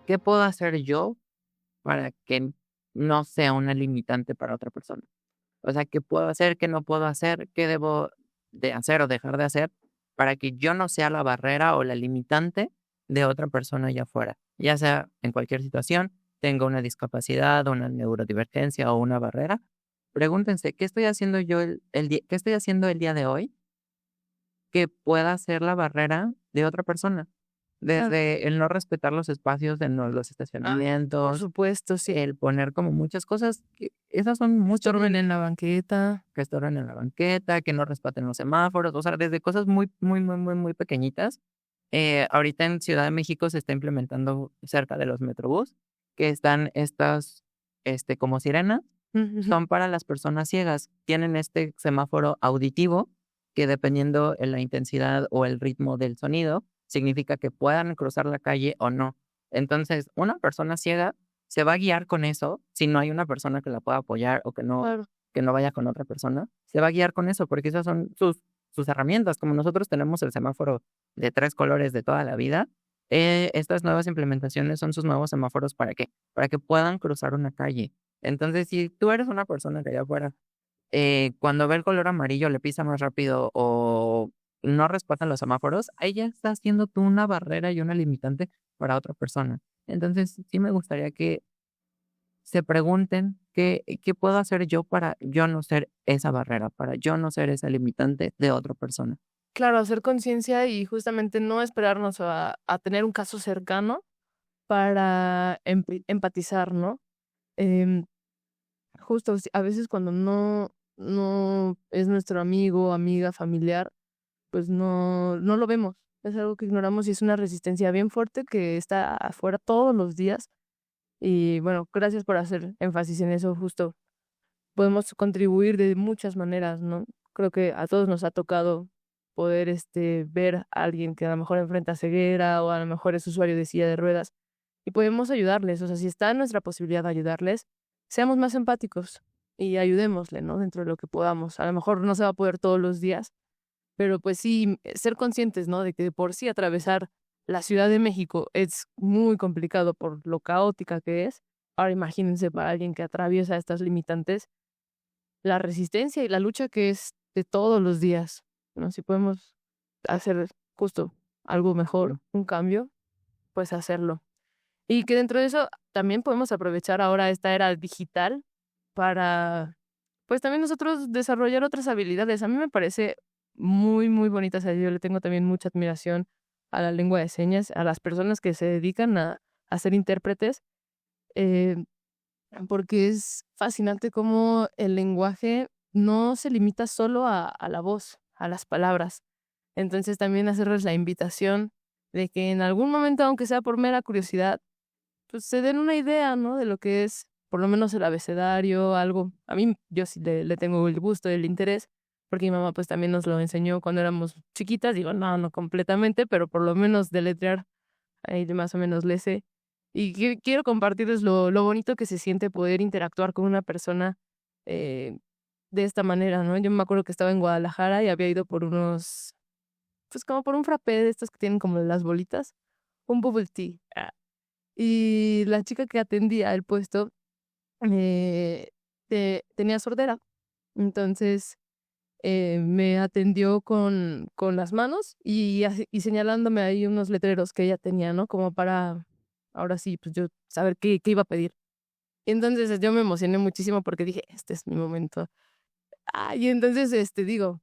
¿qué puedo hacer yo para que no sea una limitante para otra persona? O sea, ¿qué puedo hacer, qué no puedo hacer, qué debo de hacer o dejar de hacer para que yo no sea la barrera o la limitante de otra persona allá afuera? Ya sea en cualquier situación, tenga una discapacidad, una neurodivergencia o una barrera. Pregúntense, ¿qué estoy haciendo yo qué estoy haciendo el día de hoy que pueda ser la barrera de otra persona? Claro. Desde el no respetar los espacios de los Ah, por estacionamientos, supuesto, sí. el poner como muchas cosas, que esas son muchas Estorben en la banqueta. que estorban en la banqueta, que no respeten los semáforos, o sea, desde cosas muy, muy, muy, muy, muy pequeñitas. Ahorita en Ciudad de México se está implementando cerca de los Metrobús, que están estas, como sirenas, Ujú. son para las personas ciegas. Tienen este semáforo auditivo que dependiendo de la intensidad o el ritmo del sonido, significa que puedan cruzar la calle o no. Entonces, una persona ciega se va a guiar con eso, si no hay una persona que la pueda apoyar o Claro, que no vaya con otra persona, se va a guiar con eso, porque esas son sus herramientas. Como nosotros tenemos el semáforo de 3 colores de toda la vida, estas nuevas implementaciones son sus nuevos semáforos, ¿para qué? Para que puedan cruzar una calle. Entonces, si tú eres una persona que allá afuera, cuando ve el color amarillo le pisa más rápido o no respetan los semáforos, ahí ya estás siendo tú una barrera y una limitante para otra persona. Entonces, sí me gustaría que se pregunten qué puedo hacer yo para yo no ser esa barrera, para yo no ser esa limitante de otra persona. claro, hacer conciencia y justamente no esperarnos a tener un caso cercano para empatizar, ¿no? Em, justo, a veces cuando no es nuestro amigo, amiga, familiar, pues no lo vemos. Es algo que ignoramos y es una resistencia bien fuerte que está afuera todos los días. Y bueno, gracias por hacer énfasis en eso, justo. Podemos contribuir de muchas maneras, ¿no? Creo que a todos nos ha tocado poder, ver a alguien que a lo mejor enfrenta ceguera o a lo mejor es usuario de silla de ruedas y podemos ayudarles. O sea, si está en nuestra posibilidad de ayudarles, seamos más empáticos y ayudémosle, ¿no? Dentro de lo que podamos. A lo mejor no se va a poder todos los días, pero pues sí, ser conscientes, ¿no? De que de por sí atravesar la Ciudad de México es muy complicado por lo caótica que es. Ahora imagínense para alguien que atraviesa estas limitantes, la resistencia y la lucha que es de todos los días, ¿no? Si podemos hacer justo algo mejor, un cambio, pues hacerlo. Y que dentro de eso también podemos aprovechar ahora esta era digital para, pues también nosotros desarrollar otras habilidades. A mí me parece muy, muy bonita. O sea, yo le tengo también mucha admiración a la lengua de señas, a las personas que se dedican a ser intérpretes, eh, porque es fascinante cómo el lenguaje no se limita solo a la voz, a las palabras. Entonces también hacerles la invitación de que en algún momento, aunque sea por mera curiosidad, pues se den una idea, ¿no? De lo que es, por lo menos el abecedario, algo. A mí, yo sí le tengo el gusto, el interés, porque mi mamá pues también nos lo enseñó cuando éramos chiquitas. Digo, no, no completamente, pero por lo menos deletrear, ahí más o menos le sé. Y quiero compartirles lo bonito que se siente poder interactuar con una persona eh, de esta manera, ¿no? Yo me acuerdo que estaba en Guadalajara y había ido por unos, pues como por un frappé de estos que tienen como las bolitas, un bubble tea. Y la chica que atendía el puesto eh, tenía sordera. Entonces me atendió con las manos y señalándome ahí unos letreros que ella tenía, ¿no? Como para, ahora sí, pues yo saber qué iba a pedir. Y entonces yo me emocioné muchísimo porque dije, este es mi momento. Y entonces, digo,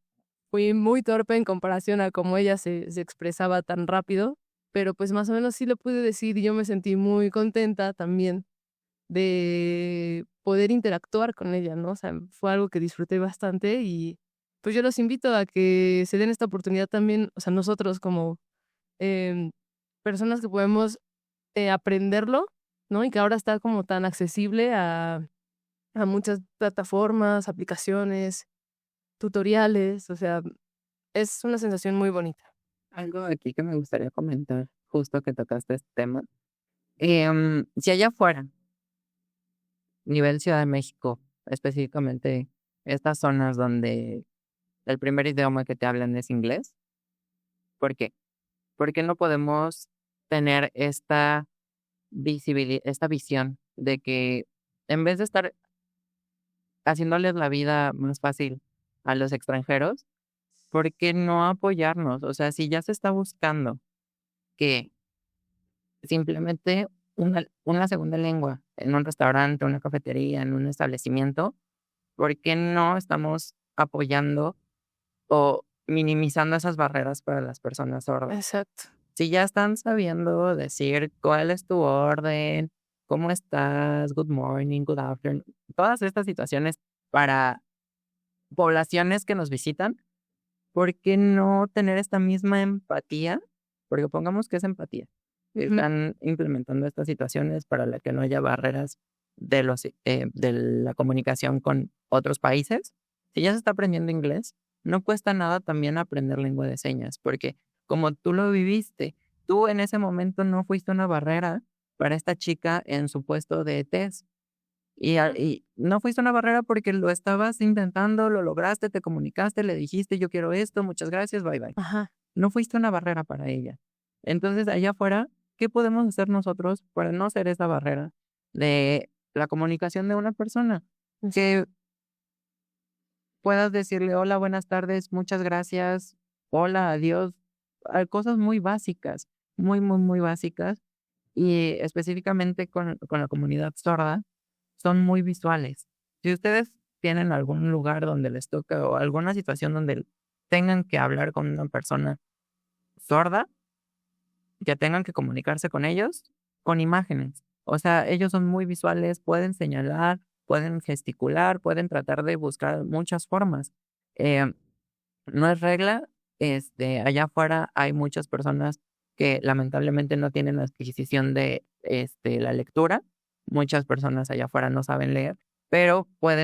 fui muy torpe en comparación a cómo ella se expresaba tan rápido, pero pues más o menos sí lo pude decir y yo me sentí muy contenta también de poder interactuar con ella, ¿no? O sea, fue algo que disfruté bastante y pues yo los invito a que se den esta oportunidad también, o sea, nosotros como em, personas que podemos aprenderlo, ¿no? Y que ahora está como tan accesible a muchas plataformas, aplicaciones, tutoriales, o sea, es una sensación muy bonita. Algo aquí que me gustaría comentar, justo que tocaste este tema. Si allá afuera, nivel Ciudad de México, específicamente estas zonas donde el primer idioma que te hablan es inglés, ¿por qué? Porque no podemos tener esta visión de que en vez de estar haciéndoles la vida más fácil a los extranjeros, ¿por qué no apoyarnos? O sea, si ya se está buscando que simplemente una segunda lengua en un restaurante, una cafetería, en un establecimiento, ¿por qué no estamos apoyando o minimizando esas barreras para las personas sordas? Exacto. Si ya están sabiendo decir cuál es tu orden, cómo estás, good morning, good afternoon, todas estas situaciones para poblaciones que nos visitan, ¿por qué no tener esta misma empatía? Porque pongamos que es empatía. Ujú. Están implementando estas situaciones para la que no haya barreras de la comunicación con otros países. Si ya se está aprendiendo inglés, no cuesta nada también aprender lengua de señas, porque como tú lo viviste, tú en ese momento no fuiste una barrera para esta chica en su puesto de test. Y no fuiste una barrera porque lo estabas intentando, lo lograste, te comunicaste, le dijiste: "Yo quiero esto, muchas gracias, bye, bye". Ajá. No fuiste una barrera para ella. Entonces, allá afuera, ¿qué podemos hacer nosotros para no ser esa barrera de la comunicación de una persona? Que puedas decirle: "Hola, buenas tardes, muchas gracias, hola, adiós", cosas muy básicas, muy, muy, muy básicas, y específicamente con la comunidad sorda, son muy visuales. Si ustedes tienen algún lugar donde les toca o alguna situación donde tengan que hablar con una persona sorda, que tengan que comunicarse con ellos, con imágenes. O sea, ellos son muy visuales, pueden señalar, pueden gesticular, pueden tratar de buscar muchas formas. Eh, no es regla, allá afuera hay muchas personas que lamentablemente no tienen la adquisición de, la lectura. Muchas personas allá afuera no saben leer, pero pues,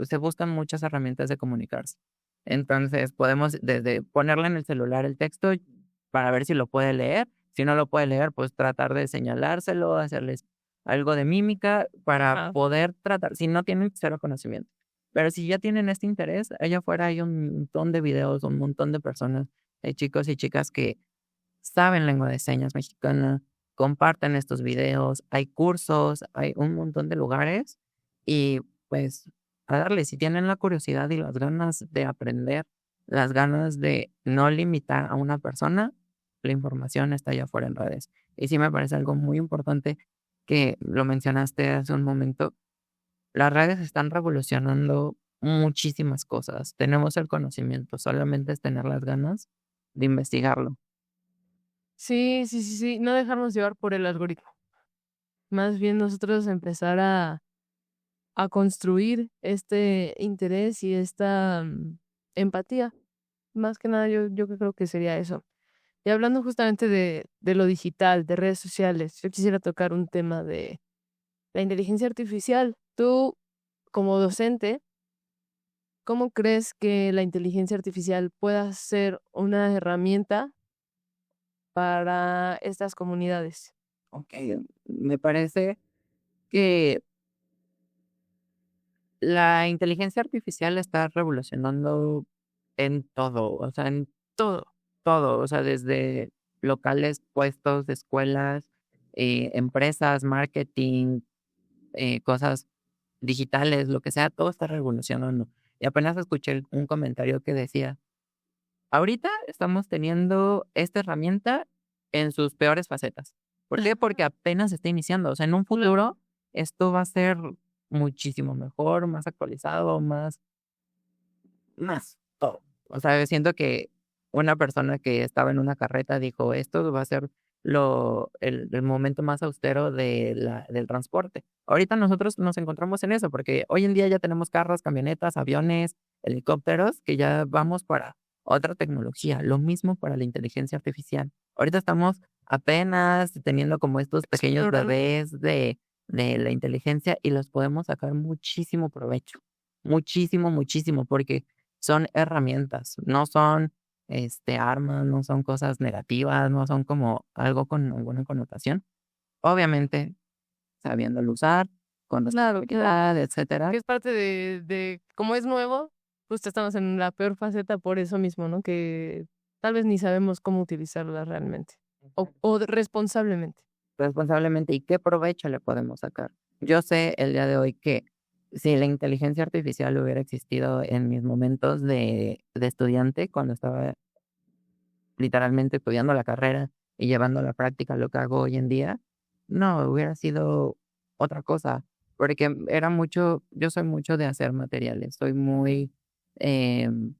se buscan muchas herramientas de comunicarse. Entonces, podemos desde ponerle en el celular el texto para ver si lo puede leer. Si no lo puede leer, pues tratar de señalárselo, hacerles algo de mímica para Ajá. poder tratar, si no tienen cero conocimiento. Pero si ya tienen este interés, allá afuera hay un montón de videos, un montón de personas, hay chicos y chicas que saben lengua de señas mexicana, comparten estos videos, hay cursos, hay un montón de lugares y pues a darle, si tienen la curiosidad y las ganas de aprender, las ganas de no limitar a una persona, la información está allá afuera en redes. Y sí me parece algo muy importante que lo mencionaste hace un momento. Las redes están revolucionando muchísimas cosas. Tenemos el conocimiento, solamente es tener las ganas de investigarlo. Sí, sí, sí, sí, no dejarnos llevar por el algoritmo. Más bien nosotros empezar a construir este interés y esta empatía. Más que nada, yo creo que sería eso. Y hablando justamente de lo digital, de redes sociales, yo quisiera tocar un tema de la inteligencia artificial. Tú, como docente, ¿cómo crees que la inteligencia artificial pueda ser una herramienta para estas comunidades? Okey, me parece que la inteligencia artificial está revolucionando en todo, o sea, en Todo. todo, o sea, desde locales, puestos de escuelas, empresas, marketing, cosas digitales, lo que sea, todo está revolucionando. Y apenas escuché un comentario que decía: "Ahorita estamos teniendo esta herramienta en sus peores facetas". ¿Por qué? Porque apenas está iniciando, o sea, en un Claro. futuro esto va a ser muchísimo mejor, más actualizado, más todo. O sea, siento que una persona que estaba en una carreta dijo: "Esto va a ser el momento más austero del transporte". Ahorita nosotros nos encontramos en eso, porque hoy en día ya tenemos carros, camionetas, aviones, helicópteros, que ya vamos para otra tecnología. Lo mismo para la inteligencia artificial. Ahorita estamos apenas teniendo como estos pequeños Explorando. bebés de la inteligencia y los podemos sacar muchísimo provecho. Muchísimo, muchísimo, porque son herramientas, no son, armas, no son cosas negativas, no son como algo con alguna connotación. Obviamente, sabiéndolo usar, con Claro, claro. responsabilidad, Que etcétera. es parte como es nuevo, justo estamos en la peor faceta por eso mismo, ¿no? Que tal vez ni sabemos cómo utilizarla realmente responsablemente. Responsablemente, ¿y qué provecho le podemos sacar? Yo sé el día de hoy que si la inteligencia artificial hubiera existido en mis momentos de estudiante, cuando estaba literalmente estudiando la carrera y llevando a la práctica lo que hago hoy en día, no, hubiera sido otra cosa, porque era mucho, yo soy mucho de hacer materiales, soy muy em,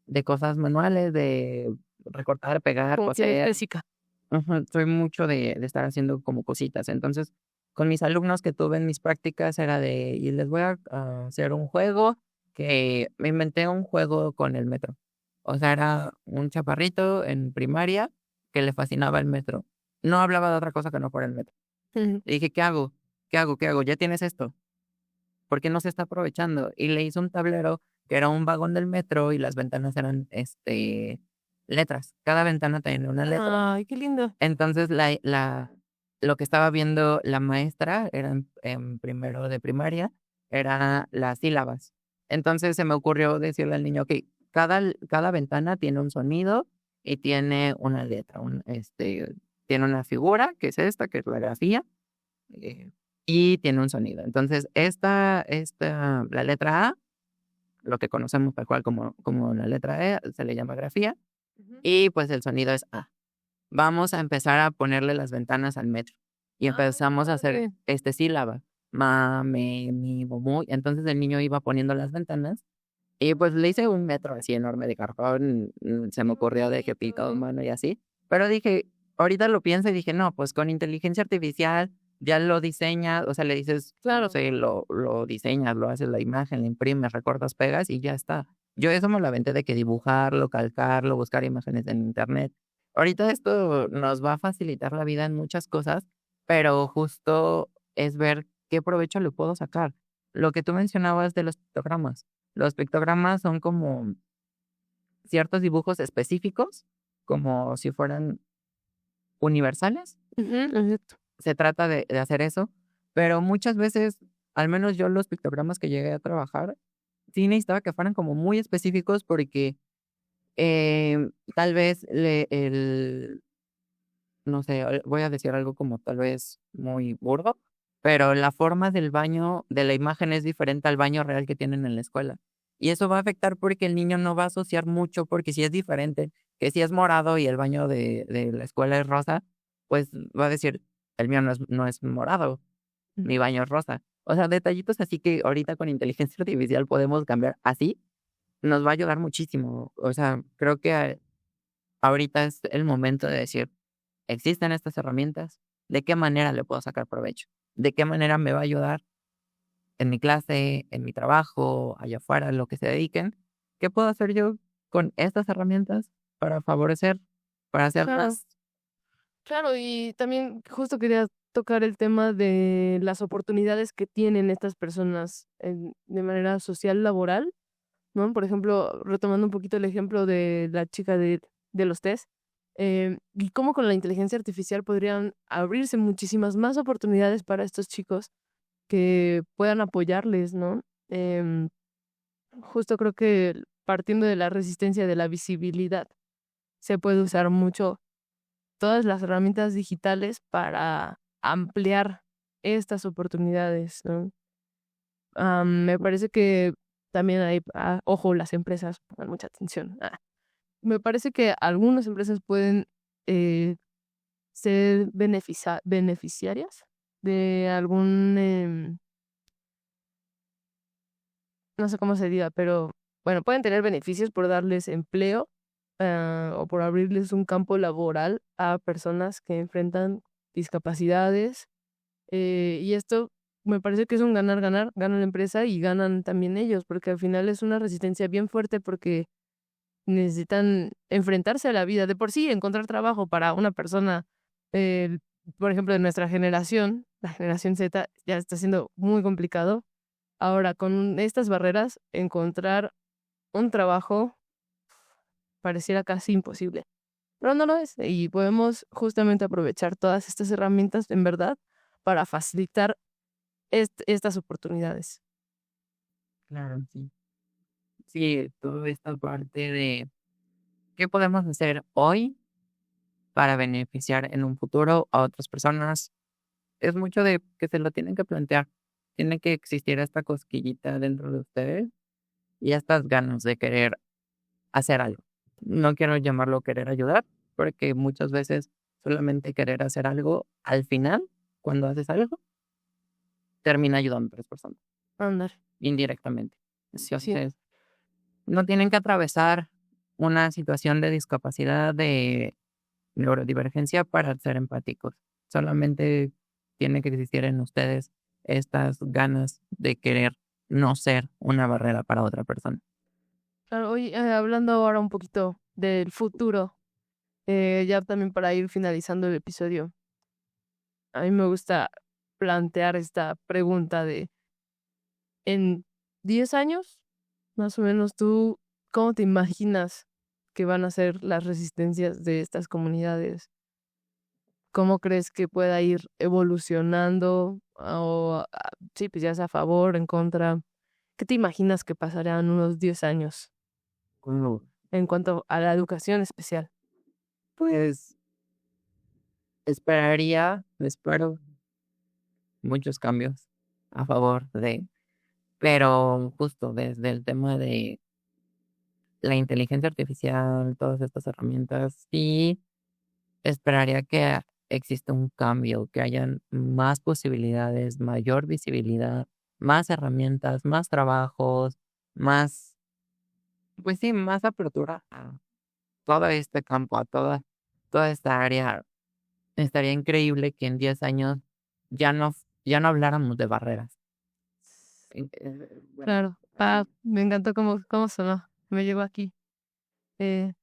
de cosas manuales, de recortar, pegar, Como coser, kinestésica. ujú, soy mucho de estar haciendo como cositas. Entonces, con mis alumnos que tuve en mis prácticas era y les voy a hacer un juego que me inventé un juego con el metro. O sea, era un chaparrito en primaria que le fascinaba el metro. No hablaba de otra cosa que no fuera el metro. Ujú. Le dije: "¿Qué hago? ¿Qué hago? ¿Qué hago? Ya tienes esto, ¿por qué no se está aprovechando?". Y le hice un tablero que era un vagón del metro y las ventanas eran, letras. Cada ventana tenía una letra. Ay, qué lindo. Entonces, lo que estaba viendo la maestra era en primero de primaria, era las sílabas. Entonces, se me ocurrió decirle al niño: que cada ventana tiene un sonido y tiene una letra, tiene una figura, que es esta, que es la grafía, eh, y tiene un sonido. Entonces, la letra A, lo que conocemos tal cual como la letra E, se le llama grafía, Ujú. y, pues, el sonido es A. Vamos a empezar a ponerle las ventanas al metro. Y Ay, qué empezamos a hacer, padre. sílabas, ma, me, mi, mu. Entonces el niño iba poniendo las ventanas y, pues, le hice un metro así enorme de cartón, se me Qué ocurrió de que pintado a bonito. mano y así. Pero dije, ahorita lo pienso y dije: "No, pues con inteligencia artificial ya lo diseñas", o sea, le dices, no Claro. sé, lo diseñas, lo haces la imagen, la imprimes, recortas, pegas y ya está. Yo eso me lo aventé de que dibujarlo, calcarlo, buscar imágenes en Internet. Ahorita esto nos va a facilitar la vida en muchas cosas, pero justo es ver qué provecho le puedo sacar. Lo que tú mencionabas de los pictogramas son como ciertos dibujos específicos, como si fueran universales, Ujú, exacto. se trata de hacer eso, pero muchas veces, al menos yo los pictogramas que llegué a trabajar, sí necesitaba que fueran como muy específicos porque, tal vez no sé, voy a decir algo como tal vez muy burdo, pero la forma del baño de la imagen es diferente al baño real que tienen en la escuela. Y eso va a afectar porque el niño no va a asociar mucho, porque si es diferente, que si es morado y el baño de la escuela es rosa, pues va a decir, el mío no es morado, mi baño es rosa. O sea, detallitos así que ahorita con inteligencia artificial podemos cambiar así, nos va a ayudar muchísimo. O sea, creo que ahorita es el momento de decir, existen estas herramientas, ¿de qué manera le puedo sacar provecho? ¿De qué manera me va a ayudar en mi clase, en mi trabajo, allá afuera, lo que se dediquen? ¿Qué puedo hacer yo con estas herramientas para favorecer, para hacer Claro, más? claro, y también justo quería tocar el tema de las oportunidades que tienen estas personas de manera social, laboral, ¿no? Por ejemplo, retomando un poquito el ejemplo de la chica de los test, y cómo con la inteligencia artificial podrían abrirse muchísimas más oportunidades para estos chicos que puedan apoyarles, ¿no? Em, Justo creo que partiendo de la resistencia de la visibilidad, se puede usar mucho todas las herramientas digitales para ampliar estas oportunidades, ¿no? Me parece que también hay, ojo, las empresas, pongan mucha atención. Me parece que algunas empresas pueden eh, ser beneficiarias de algún, no sé cómo se diga, pero bueno, pueden tener beneficios por darles empleo, o por abrirles un campo laboral a personas que enfrentan discapacidades. Y esto me parece que es un ganar-ganar, gana la empresa y ganan también ellos, porque al final es una resistencia bien fuerte porque necesitan enfrentarse a la vida. De por sí, encontrar trabajo para una persona, eh, por ejemplo, de nuestra generación, la generación Z, ya está siendo muy complicado. Ahora, con estas barreras, encontrar un trabajo pareciera casi imposible, pero no lo es. Y podemos justamente aprovechar todas estas herramientas en verdad para facilitar estas oportunidades. Claro, sí. Sí, toda esta parte de qué podemos hacer hoy para beneficiar en un futuro a otras personas. Es mucho de que se lo tienen que plantear. Tiene que existir esta cosquillita dentro de ustedes y estas ganas de querer hacer algo. No quiero llamarlo querer ayudar, porque muchas veces solamente querer hacer algo, al final, cuando haces algo, termina ayudando a otras personas, Andar. indirectamente. Sí, Entonces, no tienen que atravesar una situación de discapacidad, de neurodivergencia para ser empáticos. Solamente tiene que existir en ustedes estas ganas de querer no ser una barrera para otra persona. claro. Oye, hablando ahora un poquito del futuro, ya también para ir finalizando el episodio, a mí me gusta plantear esta pregunta de, en 10 años, más o menos, ¿tú cómo te imaginas que van a ser las resistencias de estas comunidades? ¿Cómo crees que pueda ir evolucionando? O, sí, pues ya sea a favor, en contra. ¿Qué te imaginas que pasará en unos 10 años Bueno, en cuanto a la educación especial? pues espero muchos cambios a favor de, pero justo desde el tema de la inteligencia artificial, todas estas herramientas, sí esperaría que exista un cambio, que hayan más posibilidades, mayor visibilidad, más herramientas, más trabajos, más, pues sí, más apertura a todo este campo, a toda esta área. Estaría increíble que en 10 años ya no habláramos de barreras. Bueno, Claro, me encantó cómo sonó. Me llegó aquí. Eh,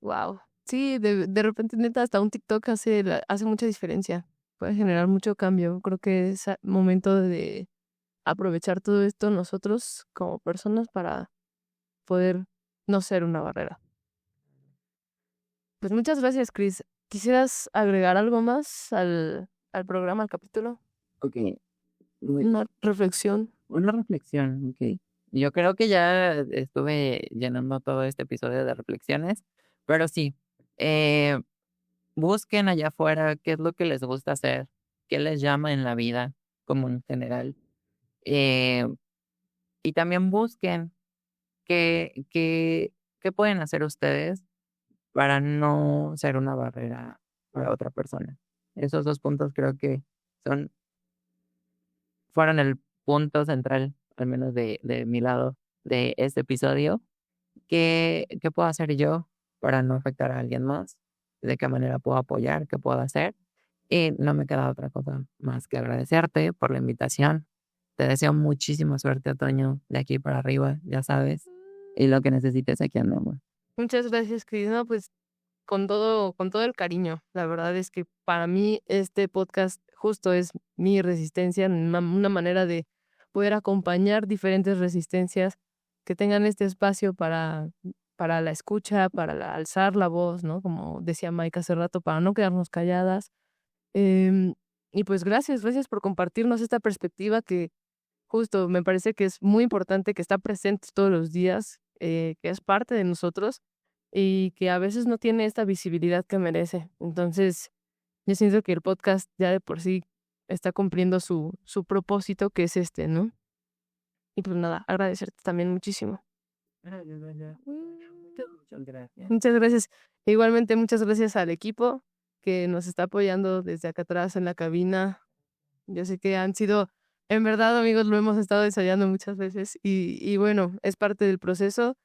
wow. Sí, de repente, neta, hasta un TikTok hace mucha diferencia. Puede generar mucho cambio. Creo que es momento de aprovechar todo esto nosotros como personas para poder no ser una barrera. Pues muchas gracias, Chris. ¿Quisieras agregar algo más al al programa, al capítulo. Ok. Una reflexión. Una reflexión, ok. Yo creo que ya estuve llenando todo este episodio de reflexiones, pero sí, eh, busquen allá afuera qué es lo que les gusta hacer, qué les llama en la vida, como en general. Eh, y también busquen qué pueden hacer ustedes para no ser una barrera para otra persona. Esos dos puntos creo que son, fueron el punto central, al menos de mi lado, de este episodio. ¿Qué puedo hacer yo para no afectar a alguien más? ¿De qué manera puedo apoyar? ¿Qué puedo hacer? Y no me queda otra cosa más que agradecerte por la invitación. Te deseo muchísima suerte, Otoño, de aquí para arriba, ya sabes. Y lo que necesites, aquí andamos. Muchas gracias, Cris. No, pues con todo el cariño. La verdad es que para mí este podcast justo es mi resistencia, una manera de poder acompañar diferentes resistencias que tengan este espacio para la escucha, para alzar la voz, ¿no? Como decía Mike hace rato, para no quedarnos calladas. Em, y pues gracias por compartirnos esta perspectiva que justo me parece que es muy importante, que está presente todos los días, que es parte de nosotros y que a veces no tiene esta visibilidad que merece. Entonces, yo siento que el podcast ya de por sí está cumpliendo su propósito, que es este, ¿no? Y pues nada, agradecerte también muchísimo. Muchas gracias. Muchas gracias. Igualmente, muchas gracias al equipo que nos está apoyando desde acá atrás en la cabina. Yo sé que han sido, en verdad, amigos, lo hemos estado ensayando muchas veces y bueno, es parte del proceso.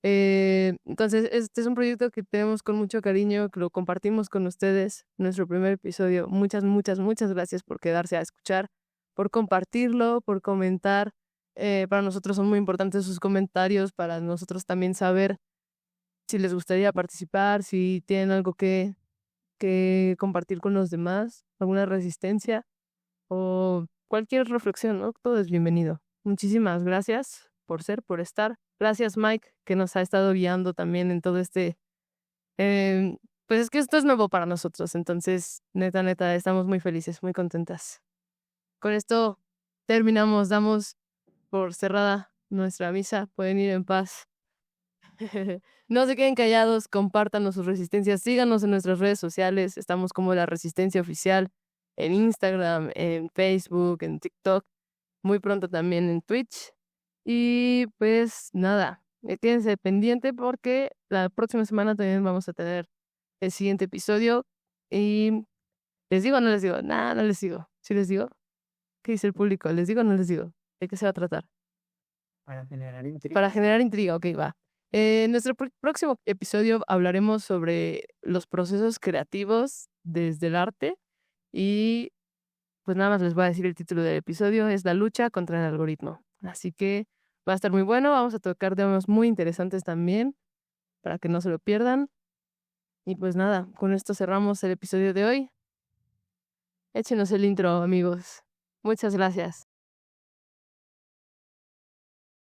Entonces, este es un proyecto que tenemos con mucho cariño, que lo compartimos con ustedes, nuestro primer episodio. Muchas gracias por quedarse a escuchar, por compartirlo, por comentar. Para nosotros son muy importantes sus comentarios, para nosotros también saber si les gustaría participar, si tienen algo que compartir con los demás, alguna resistencia o cualquier reflexión, ¿no? Todo es bienvenido. Muchísimas gracias por estar. Gracias, Mike, que nos ha estado guiando también en todo este... pues es que esto es nuevo para nosotros, entonces, neta, estamos muy felices, muy contentas. Con esto terminamos, damos por cerrada nuestra misa, pueden ir en paz. No se queden callados, compártanos sus resistencias, síganos en nuestras redes sociales, estamos como La Resistencia Oficial, en Instagram, en Facebook, en TikTok, muy pronto también en Twitch. Y pues nada, quédense pendiente porque la próxima semana también vamos a tener el siguiente episodio. Y les digo o no les digo, nada, no les digo. ¿Sí les digo? ¿Qué dice el público? ¿Les digo o no les digo? ¿De qué se va a tratar? Para generar intriga. Para generar intriga, ok, va. En nuestro próximo episodio hablaremos sobre los procesos creativos desde el arte y pues nada más les voy a decir el título del episodio, es La lucha contra el algoritmo. Así que va a estar muy bueno, vamos a tocar temas muy interesantes también para que no se lo pierdan. Y pues nada, con esto cerramos el episodio de hoy. Échenos el intro, amigos. Muchas gracias.